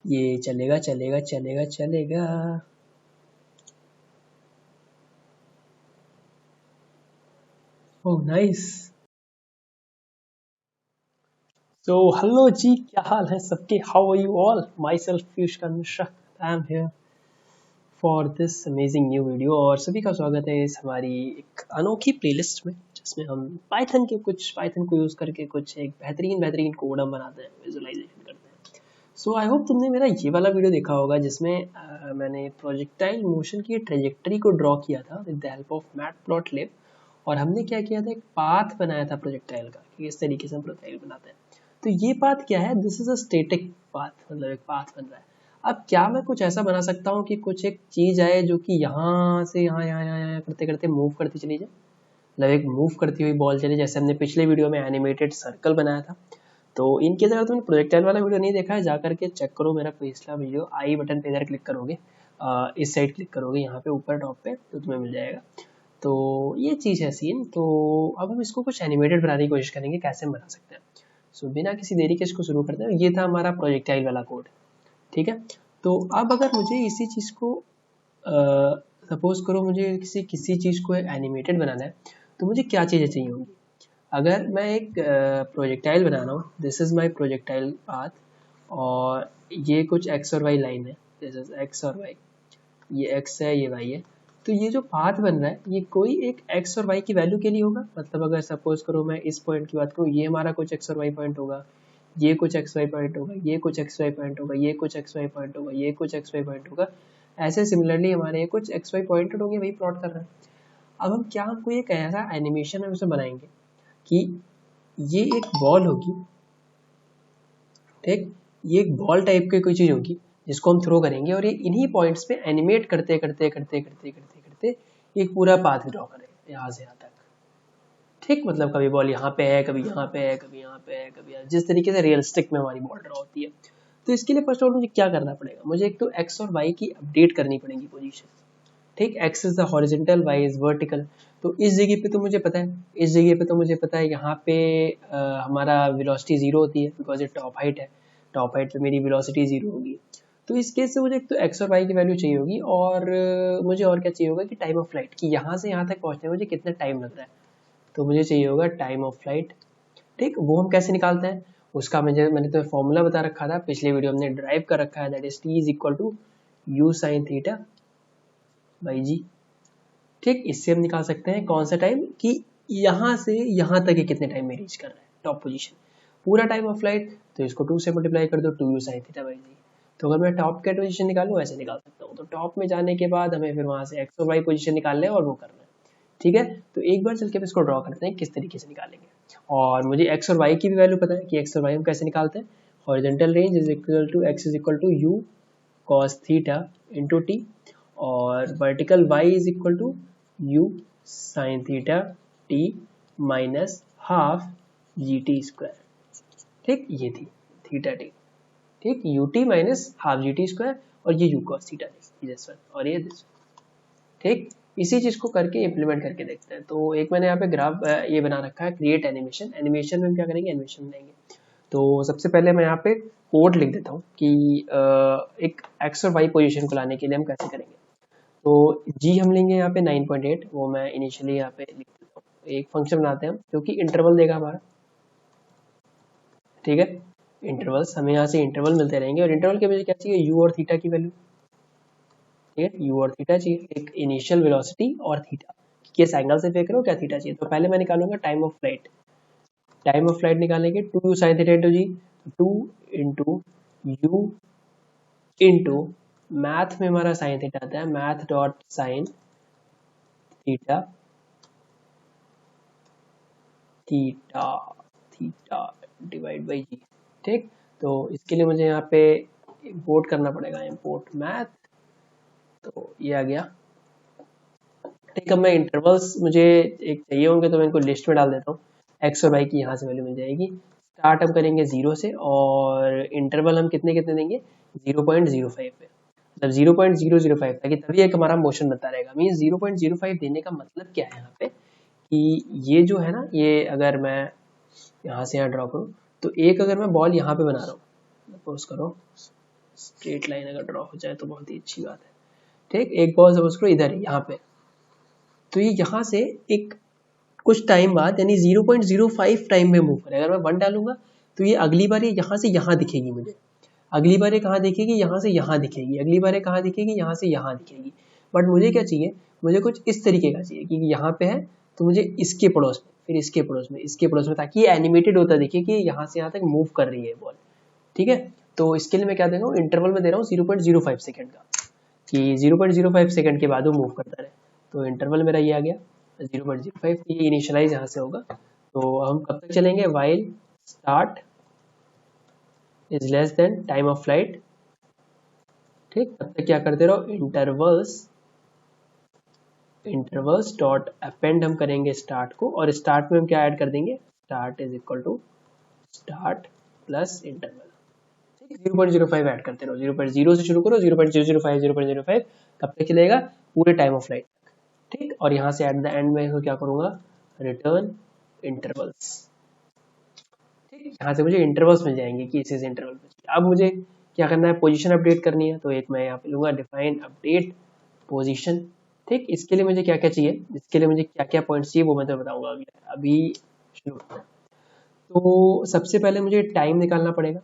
ये चलेगा चलेगा चलेगा चलेगा। Oh nice. So hello जी, क्या हाल है सबके? How are you all? Myself Piyush Mishra. I am here for this amazing new video और सभी का स्वागत है इस हमारी एक अनोखी प्लेलिस्ट में, जिसमें हम पाइथन को यूज़ करके कुछ एक बेहतरीन कोड हम बनाते हैं, विजुअलाइजेशन करते हैं। सो आई होप तुमने मेरा ये वाला वीडियो देखा होगा जिसमें मैंने प्रोजेक्टाइल मोशन की ट्रेजेक्टरी को ड्रॉ किया था with the help of matplotlib. और हमने क्या किया था, एक पाथ बनाया था प्रोजेक्टाइल का कि इस तरीके से हम प्रोजेक्टाइल बनाते हैं। तो ये पाथ क्या है, this is a static path, मतलब एक पाथ बन रहा है। अब क्या मैं कुछ ऐसा बना सकता हूँ कि कुछ एक चीज आए जो कि यहाँ से यहाँ करते करते मूव करती चली जाए, मतलब एक मूव करती हुई बॉल चले, जैसे हमने पिछले वीडियो में एनिमेटेड सर्कल बनाया था। तो इनके अगर तुमने प्रोजेक्टाइल वाला वीडियो नहीं देखा है, जा करके चेक करो मेरा पिछला वीडियो, आई बटन पे इधर क्लिक करोगे, इस साइड क्लिक करोगे, यहाँ पे ऊपर टॉप पे, तो तुम्हें मिल जाएगा। तो ये चीज़ है सीन। तो अब हम इसको कुछ एनिमेटेड बनाने की कोशिश करेंगे, कैसे हम बना सकते हैं। सो बिना किसी देरी के इसको शुरू करते हैं। ये था हमारा प्रोजेक्टाइल वाला कोड, ठीक है। तो अब अगर मुझे इसी चीज़ को सपोज करो, मुझे किसी चीज़ को एनिमेटेड बनाना है, तो मुझे क्या चीज़ें चाहिए होंगी। अगर मैं एक प्रोजेक्टाइल बना रहा हूँ, this is my projectile path, और ये कुछ एक्स और वाई लाइन है, दिस इज एक्स और वाई, ये एक्स है ये वाई है। तो ये जो पाथ बन रहा है, ये कोई एक एक्स और वाई की वैल्यू के लिए होगा। मतलब अगर सपोज करो मैं इस पॉइंट की बात करूँ, ये हमारा कुछ एक्स और वाई पॉइंट होगा, ये कुछ एक्स वाई पॉइंट होगा, ये कुछ एक्स वाई पॉइंट होगा, ये कुछ एक्स वाई पॉइंट होगा, ये कुछ एक्स वाई पॉइंट होगा। ऐसे सिमिलरली हमारे ये कुछ एक्स वाई पॉइंटेड होंगे, वही प्लॉट कर रहा है। अब हम क्या, हमको एक ऐसा एनिमेशन हम उसे बनाएंगे कि ये एक बॉल होगी, ठीक, ये एक बॉल टाइप की कोई चीज़ होगी जिसको हम थ्रो करेंगे, और ये इन्हीं पॉइंट्स पे एनिमेट करते करते करते करते करते करते एक पूरा पाथ ड्रॉ करेंगे यहाँ से यहाँ तक, ठीक। मतलब कभी बॉल यहाँ पे है, कभी यहाँ पे है, कभी यहाँ पे है, कभी यहाँ, जिस तरीके से रियलिस्टिक में हमारी बॉल ड्रॉ होती है। तो इसके लिए फर्स्ट ऑफ ऑल मुझे क्या करना पड़ेगा, मुझे एक तो एक्स और वाई की अपडेट करनी पड़ेगी पोजीशन, ठीक। X is the horizontal, Y is vertical. तो इस जगह पे तो मुझे पता है, इस जगह पे तो मुझे पता है, यहाँ पे हमारा वेलोसिटी जीरो होती है बिकॉज ये टॉप हाइट है, टॉप हाइट पे मेरी वेलोसिटी जीरो होगी। तो इस केस से मुझे एक तो एक्स और वाई की वैल्यू चाहिए होगी, और मुझे और क्या चाहिए होगा कि टाइम ऑफ फ्लाइट, कि यहाँ से यहाँ तक पहुँचने में मुझे कितना टाइम लग रहा है। तो मुझे चाहिए होगा टाइम ऑफ फ्लाइट, ठीक। वो हम कैसे निकालते हैं, उसका मैंने तो फॉर्मूला बता रखा था पिछले वीडियो, हमने ड्राइव कर रखा है, that is t is equal to u sine theta by g, ठीक। इससे हम निकाल सकते हैं कौन सा टाइम, कि यहाँ से यहाँ तक ये कितने टाइम में रीच कर रहा है टॉप पोजीशन, पूरा टाइम ऑफ फ्लाइट। तो इसको 2 से मल्टीप्लाई कर दो, 2u sin थीटा बाई जी। तो अगर मैं टॉप का पोजीशन निकालूँ, ऐसे निकाल सकता हूँ। तो टॉप में जाने के बाद हमें फिर वहाँ से एक्स और वाई पोजीशन निकालना है और वो करना है, ठीक है। तो एक बार चल के इसको ड्रॉ करते हैं किस तरीके से निकालेंगे। और मुझे एक्स और वाई की भी वैल्यू पता है कि एक्स और वाई हम कैसे निकालते हैं। Horizontal range is equal to x is equal to u cos theta into t, और vertical y is equal to u sine theta t minus half g t square, ठीक। ये थी थीटा टी, ठीक, u t minus half g t square, और ये u cos theta t this one, और ये this, ठीक। इसी चीज को करके इम्प्लीमेंट करके देखते हैं। तो एक मैंने यहाँ पे ग्राफ ये बना रखा है, क्रिएट एनिमेशन। एनिमेशन में हम क्या करेंगे, एनिमेशन बनाएंगे। तो सबसे पहले मैं यहाँ पे कोड लिख देता हूँ कि एक एक्स और वाई पोजीशन को लाने के लिए हम कैसे करेंगे। तो जी हम लेंगे यहाँ पे 9.8, वो मैं इनिशियली यहाँ पे लिख देता हूँ। एक फंक्शन बनाते हैं हम जो कि इंटरवल देगा हमारा, ठीक है। इंटरवल्स, हमें यहाँ से इंटरवल मिलते रहेंगे, और इंटरवल के मुझे क्या चाहिए, यू और थीटा की वैल्यू, ठीक है। यू और थीटा चाहिए, एक इनिशियल वेलोसिटी और थीटा, किस एंगल से फेंक रहे हो, क्या थीटा चाहिए। तो पहले मैं निकालूंगा time of flight. Time of flight निकालेंगे 2u sin theta into g, 2 into u into math में हमारा साइन थीटा आता है, math dot sine theta theta theta divide by g, ठीक। तो इसके लिए मुझे यहाँ पे इंपोर्ट करना पड़ेगा, इंपोर्ट मैथ, तो ये आ गया, ठीक। अब मैं इंटरवल्स मुझे एक चाहिए होंगे, तो मैं इनको लिस्ट में डाल देता हूँ। एक्स और वाई की यहाँ से वैल्यू मिल जाएगी। स्टार्ट हम करेंगे 0 से, और इंटरवल हम कितने कितने देंगे, 0.05 पे, मतलब 0.005, ताकि तभी एक हमारा मोशन बनता रहेगा। मीन 0.05 देने का मतलब क्या है यहाँ पे, कि ये जो है ना, ये अगर मैं यहाँ से यहाँ ड्रॉ करूँ, तो एक अगर मैं बॉल यहाँ पे बना रहा हूँ, सपोज करो स्ट्रेट लाइन अगर ड्रॉ हो जाए तो बहुत ही अच्छी बात है। ठीक, एक बॉल सपोज करो इधर है यहाँ पे, तो ये यहाँ से एक कुछ टाइम बाद यानी 0.05 टाइम में मूव करेगा। अगर मैं 1 डालूंगा तो ये अगली बार ये यहाँ से यहाँ दिखेगी मुझे, अगली बार ये कहाँ दिखेगी, यहाँ से यहाँ दिखेगी, अगली बार ये कहाँ दिखेगी, यहाँ से यहाँ दिखेगी। बट मुझे क्या चाहिए, मुझे कुछ इस तरीके का चाहिए कि यहाँ पे है तो मुझे इसके पड़ोस में, फिर इसके पड़ोस में, इसके पड़ोस में, ताकि ये एनिमेटेड होता दिखे कि यहाँ से यहाँ तक मूव कर रही है बॉल। ठीक है, तो इसके लिए मैं क्या दे रहा हूँ, इंटरवल में दे रहा हूँ 0.05 सेकंड का, कि 0.05 सेकंड के बाद वो मूव करता रहे। तो इंटरवल मेरा ये आ गया 0.05, ये इनिशियलाइज यहाँ से होगा। तो हम कब तक चलेंगे, while start is less than time of flight. ठीक, तब तक क्या करते रहो, इंटरवल्स डॉट अपेंड हम करेंगे स्टार्ट को, और स्टार्ट में हम क्या ऐड कर देंगे, start is equal to start plus interval. 0.05 add करते रहो, 0.0 से शुरू करो, 0.005 0.05 कब तक चलेगा, पूरे टाइम ऑफ फ्लाइट तक। ठीक, और यहाँ से एट द एंड में तो क्या करूंगा, रिटर्न इंटरवल्स। ठीक, यहाँ से मुझे इंटरवल्स मिल जाएंगे कि इस इंटरवल पे। अब मुझे क्या करना है, पोजीशन अपडेट करनी है, तो एक मैं यहाँ पे लूंगा डिफाइन अपडेट पोजीशन। ठीक, इसके लिए मुझे क्या क्या चाहिए, इसके लिए मुझे क्या क्या पॉइंट्स चाहिए वो मैं तो बताऊंगा अभी शुरू करते हैं। तो सबसे पहले मुझे टाइम निकालना पड़ेगा।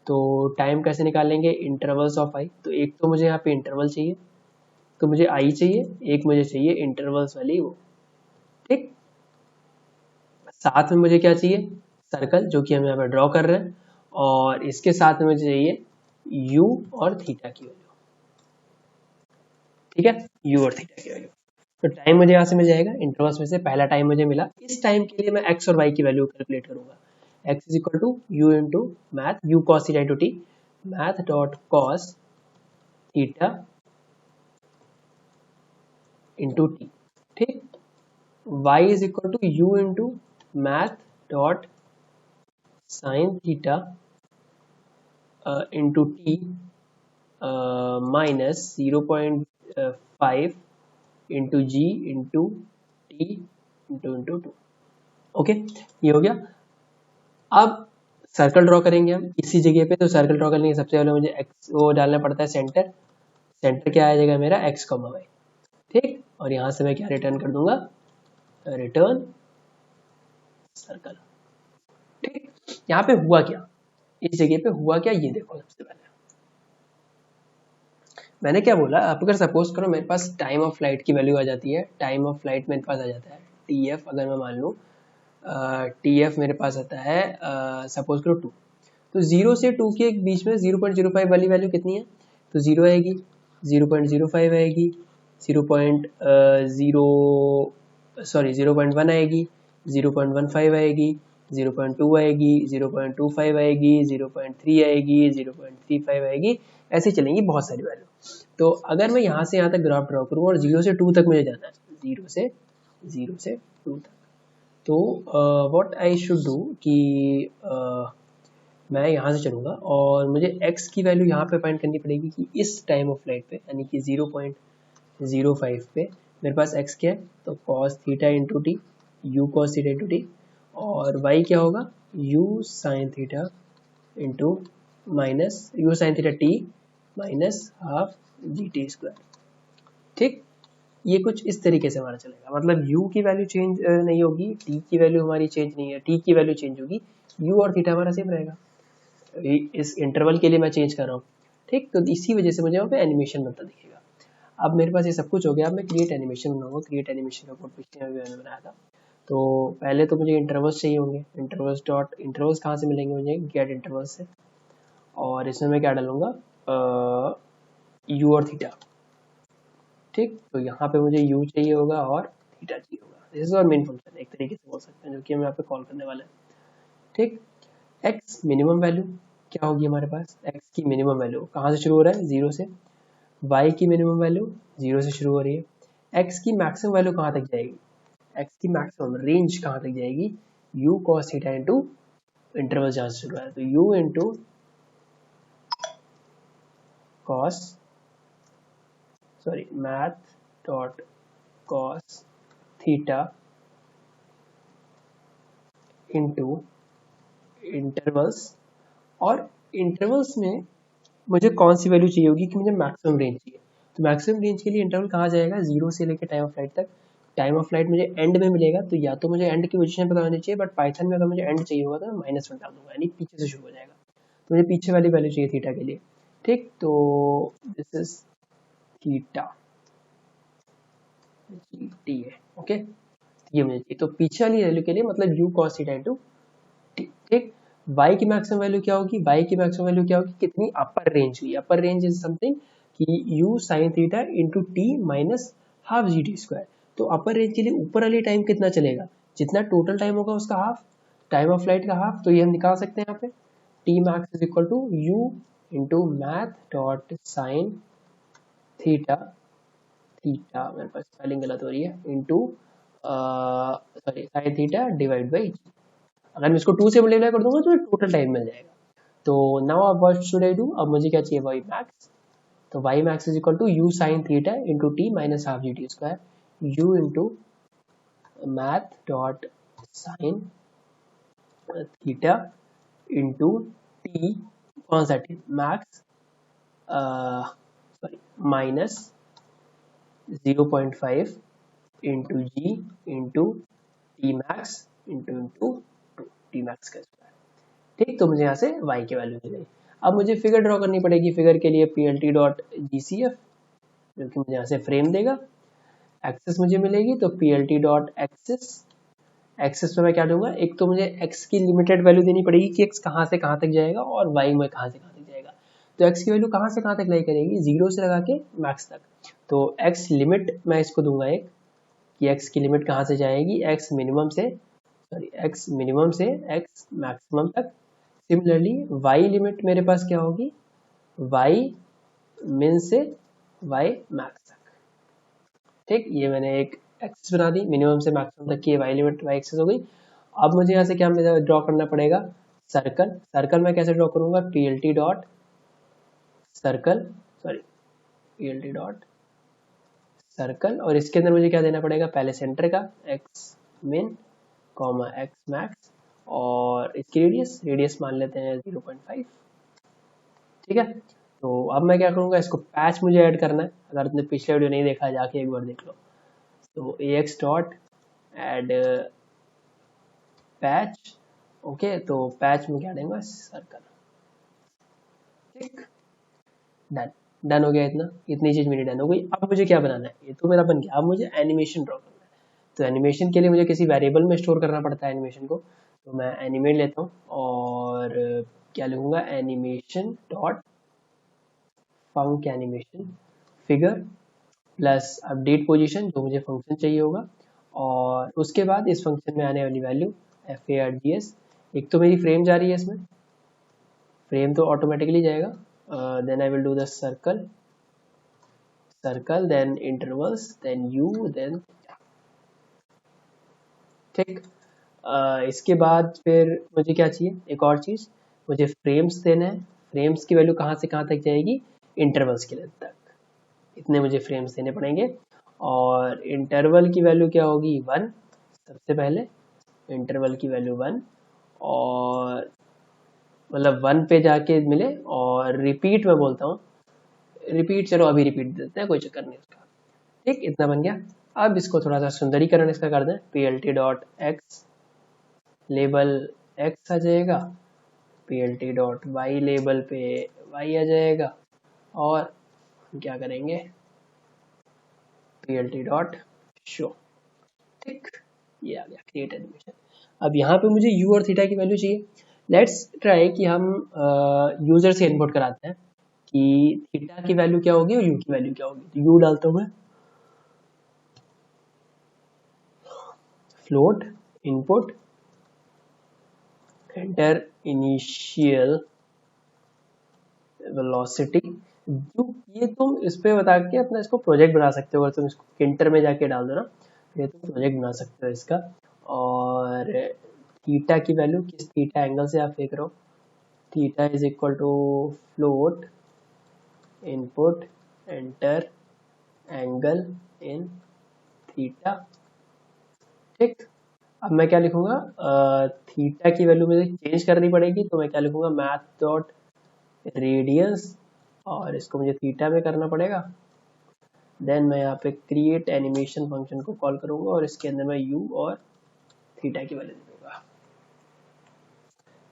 तो टाइम कैसे निकालेंगे, इंटरवल्स ऑफ आई। तो एक तो मुझे यहाँ पे इंटरवल चाहिए, तो मुझे आई चाहिए, एक मुझे चाहिए इंटरवल्स वाली वो। ठीक, साथ में मुझे क्या चाहिए, सर्कल, जो कि हम यहाँ पे ड्रॉ कर रहे हैं, और इसके साथ में मुझे चाहिए u और थीटा की वैल्यू। ठीक है, u और थीटा की वैल्यू। तो टाइम मुझे यहाँ से मिल जाएगा, इंटरवल्स में से पहला टाइम मुझे मिला। इस टाइम के लिए मैं x और y की वैल्यू कैलकुलेट करूंगा। x is equal to u into math, u cos theta into t, math dot cos theta into t. ठीक, y is equal to u into math dot sine theta into t minus 0.5 into g into t into 2। Okay, ये हो गया। अब circle draw करेंगे हम इसी जगह पे। तो सर्कल ड्रॉ करने के सबसे पहले मुझे एक्स वो डालना पड़ता है, सेंटर। सेंटर क्या आ जाएगा मेरा, एक्स कॉमा वाई। ठीक, और यहाँ से मैं क्या रिटर्न कर दूंगा, रिटर्न सर्कल। ठीक, यहाँ पे हुआ क्या, इस जगह पे हुआ क्या, ये देखो। सबसे पहले मैंने क्या बोला, आप अगर सपोज करो मेरे पास टाइम ऑफ फ्लाइट की वैल्यू आ जाती है, टाइम ऑफ फ्लाइट मेरे पास आ जाता है TF, अगर मैं मान लूँ TF मेरे पास आता है सपोज करो 2, तो 0 से 2 के बीच में 0.05 वाली वैल्यू कितनी है, तो 0 आएगी, 0.05 आएगी, 0.1 आएगी, 0.15 आएगी, 0.2 आएगी, 0.25 आएगी, 0.3 आएगी, 0.35 आएगी, ऐसे चलेंगी बहुत सारी वैल्यू। तो अगर मैं यहाँ से यहाँ तक ग्राफ ड्रॉ करूँ और 0 से 2 तक मुझे जाना है, 0 से 2 तक, तो व्हाट आई शुड डू कि मैं यहाँ से चलूँगा और मुझे x की वैल्यू यहाँ पे फाइंड करनी पड़ेगी कि इस टाइम ऑफ फ्लाइट पे, यानी कि 0.05 पे मेरे पास x क्या है, तो cos theta into T, you cos theta into t, और y क्या होगा, u sign theta into minus you sine theta t minus half g t square. ठीक, ये कुछ इस तरीके से हमारा चलेगा, मतलब u की वैल्यू चेंज नहीं होगी, t की वैल्यू हमारी चेंज नहीं है, t की वैल्यू चेंज होगी, u और थीटा हमारा सेम रहेगा। इस इंटरवल के लिए मैं चेंज कर रहा हूँ। ठीक, तो इसी वजह से मुझे वहाँ पे एनिमेशन बनता दिखेगा। अब मेरे पास ये सब कुछ हो गया, अब मैं क्रिएट एनिमेशन बनाऊंगा। क्रिएट एनिमेशन का कोड पिछले में भी मैंने बनाया था। तो पहले तो मुझे इंटरवल्स चाहिए होंगे, इंटरवल्स कहाँ से मिलेंगे मुझे, गेट इंटरवल्स से, और इसमें मैं क्या डालूंगा, यू और थीटा। ठीक, तो यहाँ पे मुझे यू चाहिए होगा और थीटा चाहिए होगा। This is our main function, एक तरीके से बोल सकते हैं, जो कि हम यहाँ पे कॉल करने वाले हैं। ठीक, एक्स मिनिमम वैल्यू क्या होगी हमारे पास, एक्स की मिनिमम वैल्यू कहाँ से शुरू हो रहा है, 0 से। वाई की मिनिमम वैल्यू 0 से शुरू हो रही है। एक्स की मैक्सिमम वैल्यू कहाँ तक जाएगी, एक्स की मैक्सिमम रेंज कहाँ तक जाएगी, you cos theta into interval जहाँ से शुरू है, तो you into cos math dot cos theta into intervals, और इंटरवल्स में मुझे कौन सी वैल्यू चाहिए होगी कि मुझे मैक्सिमम रेंज चाहिए। तो मैक्सिमम रेंज के लिए इंटरवल कहाँ जाएगा, 0 से लेकर टाइम ऑफ फ्लाइट तक। टाइम ऑफ फ्लाइट मुझे एंड में मिलेगा, तो या तो मुझे एंड की पोजीशन पता होनी चाहिए, बट पाइथन में अगर मुझे एंड चाहिए होगा तो मैं -1 डाल दूंगा, यानी पीछे से शुरू हो जाएगा। तो मुझे पीछे वाली वैल्यू चाहिए थीटा के लिए। ठीक, तो दिस इज थीटा टी है। ओके, ये मुझे चाहिए। तो पीछे वाली वैल्यू के लिए मतलब u cos theta into t. ठीक, y की मैक्सिमम वैल्यू क्या होगी, y की मैक्सिमम वैल्यू क्या होगी, कितनी अपर रेंज हुई। अपर रेंज इज समथिंग कि u sin theta into t minus half g t square. तो अपर रेंज के लिए ऊपर वाली टाइम कितना चलेगा, जितना टोटल टाइम होगा उसका हाफ, टाइम ऑफ फ्लाइट का हाफ। तो ये हम निकाल सकते हैं यहाँ पे, t max is equal to u into math dot sine theta, theta मेरे पास स्पेलिंग गलत हो रही है, into sorry sine theta divide by g. अगर मैं इसको 2 से मल्टीप्लाई कर दूंगा तो टोटल टाइम मिल जाएगा। तो नाउ अब व्हाट शुड आई डू, अब मुझे क्या चाहिए, वाई मैक्स। तो y max is equal to u sine theta into t minus half g t square, u into math dot sine theta into t, कौन सा t, max sorry minus 0.5 into g into t max into t max का square. ठीक, तो मुझे यहाँ से y की value मिल गई। अब मुझे फिगर ड्रॉ करनी पड़ेगी, फिगर के लिए P L T dot G C F, जो कि मुझे यहाँ से फ्रेम देगा। एक्सेस मुझे मिलेगी, तो P L T dot axes, axes में मैं क्या दूंगा, एक तो मुझे x की लिमिटेड वैल्यू देनी पड़ेगी कि x कहाँ से कहाँ तक जाएगा और y में कहाँ से कहाँ तक जाएगा। तो x की वैल्यू कहाँ से कहाँ तक लाई करेगी, 0 से लगा के मैक्स तक। तो x लिमिट मैं इसको दूंगा एक, कि x की लिमिट कहाँ से जाएगी, x मिनिमम से सॉरी x मिनिमम से x मैक्सिमम तक। सिमिलरली y लिमिट मेरे पास क्या होगी, y मिन से y मैक्स तक। ठीक, ये मैंने एक एक्सिस बना दी, मिनिमम से मैक्सिमम तक की y लिमिट y एक्सिस हो गई। अब मुझे यहाँ से क्या ड्रॉ करना पड़ेगा, सर्कल। सर्कल मैं कैसे ड्रॉ करूंगा, P L T dot circle sorry P L T dot circle, और इसके अंदर मुझे क्या देना पड़ेगा, पहले सेंटर का x मिन कॉमा x मैक्स, और इसकी रेडियस, रेडियस मान लेते हैं 0.5। ठीक है, तो अब मैं क्या करूँगा, इसको पैच मुझे ऐड करना है। अगर तुमने पिछले वीडियो नहीं देखा है जाके एक बार देख लो। तो a x dot add patch. Okay, तो पैच में क्या देंगे, सर्कल। ठीक, डन, डन हो गया। इतनी चीज मेरी डन हो गई। अब मुझे क्या बनाना है, ये तो मेरा बन गया। अब मुझे एनिमेशन ड्रॉ करना है। तो एनिमेशन के लिए मुझे किसी वेरिएबल में स्टोर करना पड़ता है एनिमेशन को। तो मैं एनिमेट लेता हूँ और क्या लिखूंगा, animation dot func animation figure plus update position, जो मुझे फंक्शन चाहिए होगा, और उसके बाद इस फंक्शन में आने वाली वैल्यू FARGS। एक तो मेरी फ्रेम जा रही है, इसमें फ्रेम तो ऑटोमेटिकली जाएगा। Then I will do the circle, circle then intervals then u then. ठीक, इसके बाद फिर मुझे क्या चाहिए, एक और चीज़, मुझे फ्रेम्स देना है। फ्रेम्स की वैल्यू कहाँ से कहाँ तक जाएगी, इंटरवल्स के लेंथ तक। इतने मुझे फ्रेम्स देने पड़ेंगे। और इंटरवल की वैल्यू क्या होगी, 1 सबसे पहले, इंटरवल की वैल्यू 1, और मतलब 1 पे जाके मिले। और रिपीट में बोलता हूँ, रिपीट चलो अभी रिपीट देते हैं, कोई चक्कर नहीं उसका। ठीक, इतना बन गया। अब इसको थोड़ा सा सुंदरीकरण इसका कर दें, p L T dot x label x आ जाएगा, p L T dot y label पे वाई आ जाएगा, और क्या करेंगे, p L T dot show. ठीक, ये आ गया क्रिएट एनिमेशन। अब यहाँ पे मुझे u और थीटा की वैल्यू चाहिए। लेट्स ट्राई कि हम यूजर से इनपुट कराते हैं कि थीटा की वैल्यू क्या होगी और u की वैल्यू क्या होगी। तो u डालता हूँ मैं, float input enter initial velocity. ये तुम इस पे बता के अपना इसको प्रोजेक्ट बना सकते हो। अगर तुम इसको किंटर में जाके डाल दो ना, ये तुम प्रोजेक्ट बना सकते हो इसका। और थीटा की वैल्यू किस थीटा एंगल से आप देख रहे हो, theta is equal to float input enter angle in theta. ठीक, अब मैं क्या लिखूंगा, थीटा की वैल्यू मुझे चेंज करनी पड़ेगी। तो मैं क्या लिखूंगा, मैथ डॉट रेडियस और इसको मुझे थीटा में करना पड़ेगा। देन मैं यहाँ पे क्रिएट एनिमेशन फंक्शन को कॉल करूँगा और इसके अंदर मैं u और थीटा की वैल्यू दे दूँगा।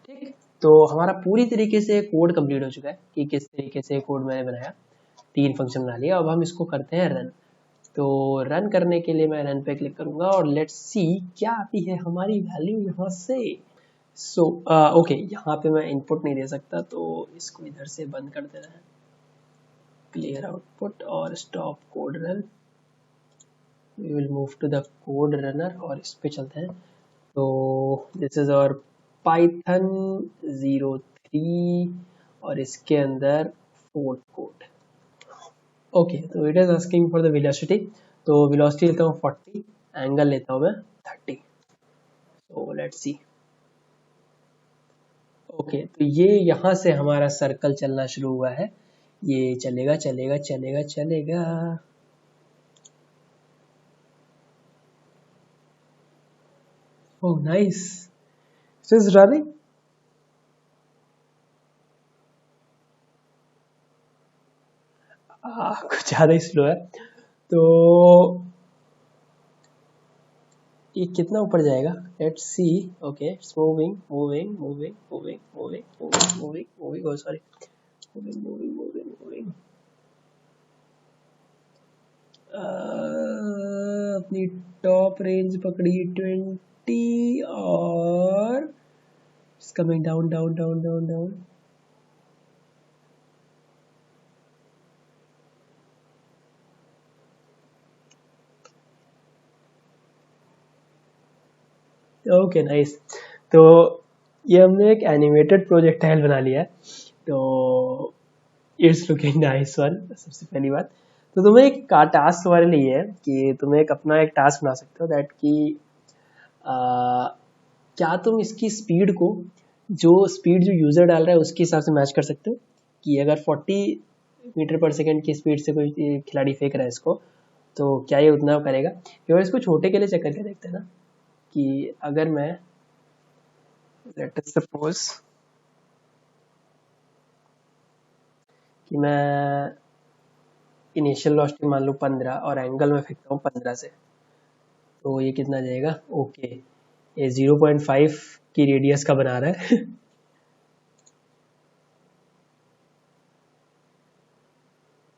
ठीक, तो हमारा पूरी तरीके से कोड कंप्लीट हो चुका है कि किस तरीके से कोड मैंने बनाया। 3 फंक्शन बना लिया। अब हम इसको करते हैं रन। तो रन करने के लिए मैं रन पे क्लिक करूंगा और लेट्स सी क्या आती है हमारी वैल्यू यहाँ से। सो ओके, यहाँ पे मैं इनपुट नहीं दे सकता तो इसको इधर से बंद कर देना है। क्लियर आउटपुट और stop code run. We will move to the code runner और इस पे चलते हैं। तो दिस इज आवर पाइथन 03 और इसके अंदर फोर्थ कोड। ओके, तो it is asking for the velocity. तो वेलोसिटी लेता हूँ 40, एंगल लेता हूँ मैं 30। So let's see. ओके, तो ये यहाँ से हमारा सर्कल चलना शुरू हुआ है। ये चलेगा चलेगा चलेगा चलेगा। Oh nice, it is running. कुछ ज़्यादा ही स्लो है। तो ये कितना ऊपर जाएगा? Let's see. Okay, it's moving moving moving moving moving moving moving moving, oh sorry, moving moving moving moving. अपनी टॉप रेंज पकड़ी 20 और it's coming down down down down down. Okay nice. तो ये हमने एक एनिमेटेड प्रोजेक्टाइल बना लिया है। तो इट्स लुकिंग नाइस वन। सबसे पहली बात तो तुम्हें एक टास्क तुम्हारे लिए है कि तुम्हें एक अपना एक टास्क बना सकते हो दैट कि क्या तुम इसकी स्पीड को जो स्पीड जो यूज़र डाल रहा है उसके हिसाब से मैच कर सकते हो। कि अगर 40 मीटर पर सेकेंड की स्पीड से कोई खिलाड़ी फेंक रहा है इसको, तो क्या ये उतना करेगा। केवल इसको छोटे के लिए चेक करके देखते हैं ना कि अगर मैं लेट अस सपोज कि मैं इनिशियल वेलोसिटी मान लूँ 15 और एंगल में फेंकता हूँ 15 से, तो ये कितना जाएगा। ओके, ये 0.5 की रेडियस का बना रहा है।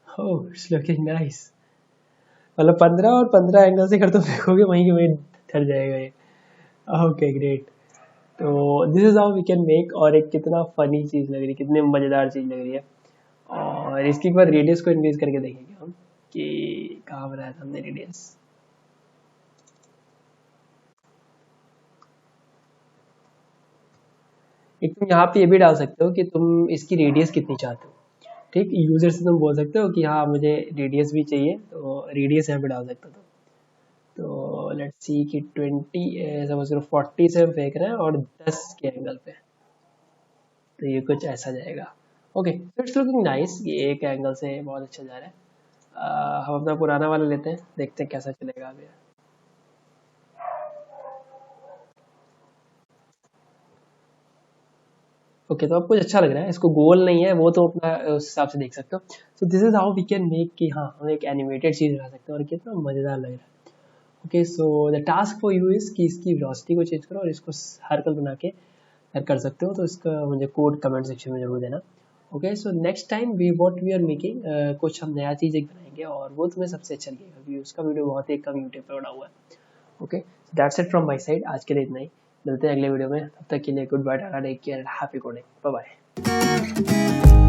Oh it's looking nice. मतलब 15 और 15 एंगल से कर तो देखोगे वहीं के वहीं ठहर जाएगा ये। Okay great. तो this is how we can make. और एक कितना फनी चीज़ लग रही है, कितनी मज़ेदार चीज़ लग रही है। और इसकी एक बार रेडियस को इंक्रीज करके देखेंगे हम कि कहाँ बनाया था हमने रेडियस। एक तुम यहाँ पे ये भी डाल सकते हो कि तुम इसकी रेडियस कितनी चाहते हो। ठीक, यूजर से तुम बोल सकते हो कि हाँ मुझे रेडियस भी चाहिए, तो रेडियस यहाँ पे डाल सकते हो तुम। तो लेट्स सी कि 20 समझ लो 40 से हम फेंक रहे हैं और 10 के एंगल पे, तो ये कुछ ऐसा जाएगा। Okay, it's looking nice. ये एक एंगल से बहुत अच्छा जा रहा है। हम अपना पुराना वाला लेते हैं, देखते हैं कैसा चलेगा अभी। ओके, तो अब कुछ अच्छा लग रहा है। इसको गोल नहीं है वो तो अपना उस हिसाब से देख सकते हो। So this is how we can make कि हाँ हम एक एनिमेटेड चीज़ बना सकते हैं और कितना मज़ेदार लग रहा है। Okay, so the task for you is कि इसकी वेलोसिटी को चेंज करो और इसको सर्कल बना के कर सकते हो। तो इसका मुझे कोड कमेंट सेक्शन में जरूर देना। Okay, so next time we what we are making, कुछ हम नया चीज़ एक बनाएंगे और वो तुम्हें सबसे अच्छा लगेगा क्योंकि उसका वीडियो बहुत ही कम यूट्यूब पे बना हुआ है। Okay, that's it from my side. आज के लिए इतना ही। मिलते हैं अगले वीडियो में, तब तक के लिए good bye, tata, take care, happy coding, bye bye.